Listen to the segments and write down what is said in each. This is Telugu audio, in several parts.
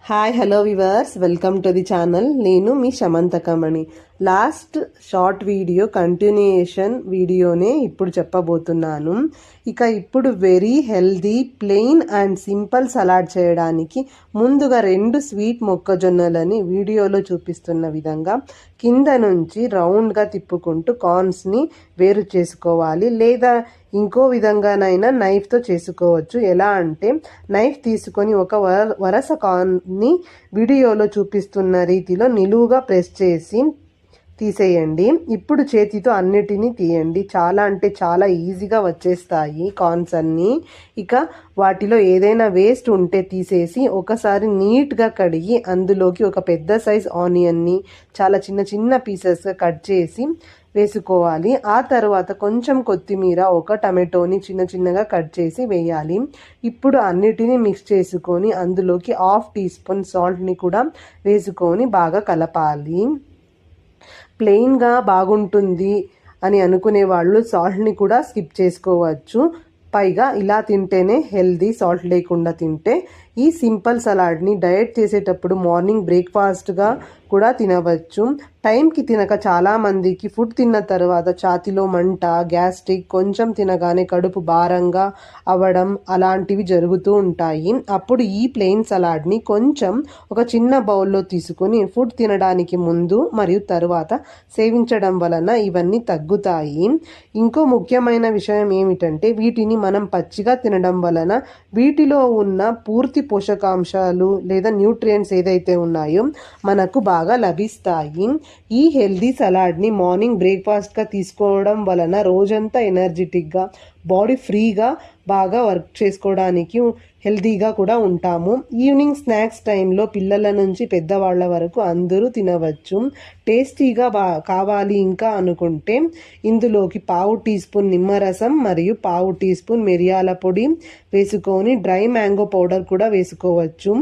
Hi hello viewers, welcome to the channel. నేను మీ Shamanthakamani. Last short video continuation వీడియోనే ఇప్పుడు చెప్పబోతున్నాను. ఇప్పుడు very healthy plain and simple salad చేయడానికి ముందుగా 2 స్వీట్ మొక్కజొన్నలని వీడియోలో చూపిస్తున్న విధంగా కింద నుంచి రౌండ్గా తిప్పుకుంటూ కార్న్స్ని వేరు చేసుకోవాలి. లేదా ఇంకో విధంగానైనా నైఫ్తో చేసుకోవచ్చు. ఎలా అంటే నైఫ్ తీసుకొని ఒక వరస కార్న్ని వీడియోలో చూపిస్తున్న రీతిలో నిలువుగా ప్రెస్ చేసి తీసేయండి. ఇప్పుడు చేతితో అన్నిటినీ తీయండి. చాలా అంటే చాలా ఈజీగా వచ్చేస్తాయి కార్న్స్ అన్నీ. వాటిలో ఏదైనా వేస్ట్ ఉంటే తీసేసి ఒకసారి నీట్గా కడిగి అందులోకి ఒక పెద్ద సైజ్ ఆనియన్ని చాలా చిన్న చిన్న పీసెస్గా కట్ చేసి వేసుకోవాలి. ఆ తర్వాత కొంచెం కొత్తిమీర, ఒక టమాటోని చిన్న చిన్నగా కట్ చేసి వేయాలి. ఇప్పుడు అన్నిటినీ మిక్స్ చేసుకొని అందులోకి 1/2 టీ స్పూన్ సాల్ట్ని కూడా వేసుకొని బాగా కలపాలి. ప్లెయిన్గా బాగుంటుంది అని అనుకునే వాళ్ళు సాల్ట్ని కూడా స్కిప్ చేసుకోవచ్చు. పైగా ఇలా తింటేనే హెల్దీ, సాల్ట్ లేకుండా తింటే. ఈ సింపుల్ సలాడ్ని డయట్ చేసేటప్పుడు మార్నింగ్ బ్రేక్ఫాస్ట్గా కూడా తినవచ్చు. టైంకి తినక చాలామందికి ఫుడ్ తిన్న తర్వాత ఛాతీలో మంట, గ్యాస్ట్రిక్, కొంచెం తినగానే కడుపు భారంగా అవ్వడం అలాంటివి జరుగుతూ ఉంటాయి. అప్పుడు ఈ ప్లెయిన్ సలాడ్ని కొంచెం ఒక చిన్న బౌల్లో తీసుకొని ఫుడ్ తినడానికి ముందు మరియు తర్వాత సేవించడం వలన ఇవన్నీ తగ్గుతాయి. ఇంకో ముఖ్యమైన విషయం ఏమిటంటే వీటిని మనం పచ్చిగా తినడం వలన వీటిలో ఉన్న పూర్తి పోషకాంశాలు లేదా న్యూట్రియంట్స్ ఏదైతే ఉన్నాయో మనకు బాగా లభిస్తాయి. ఈ హెల్దీ సలాడ్ని మార్నింగ్ బ్రేక్ఫాస్ట్గా తీసుకోవడం వలన రోజంతా ఎనర్జెటిక్గా, బాడీ ఫ్రీగా బాగా వర్క్ చేసుకోవడానికి హెల్తీగా కూడా ఉంటాము. ఈవినింగ్ స్నాక్స్ టైంలో పిల్లల నుంచి పెద్దవాళ్ళ వరకు అందరూ తినవచ్చు. టేస్టీగా కావాలి ఇంకా అనుకుంటే ఇందులోకి 1/2 టీ స్పూన్ నిమ్మరసం మరియు 1/2 టీ స్పూన్ మిరియాల పొడి వేసుకొని డ్రై మ్యాంగో పౌడర్ కూడా వేసుకోవచ్చు.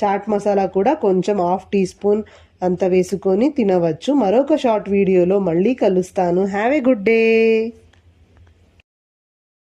చాట్ మసాలా కూడా కొంచెం 1/2 టీ స్పూన్ అంత వేసుకొని తినవచ్చు. మరొక షార్ట్ వీడియోలో మళ్ళీ కలుస్తాను. Have a good day.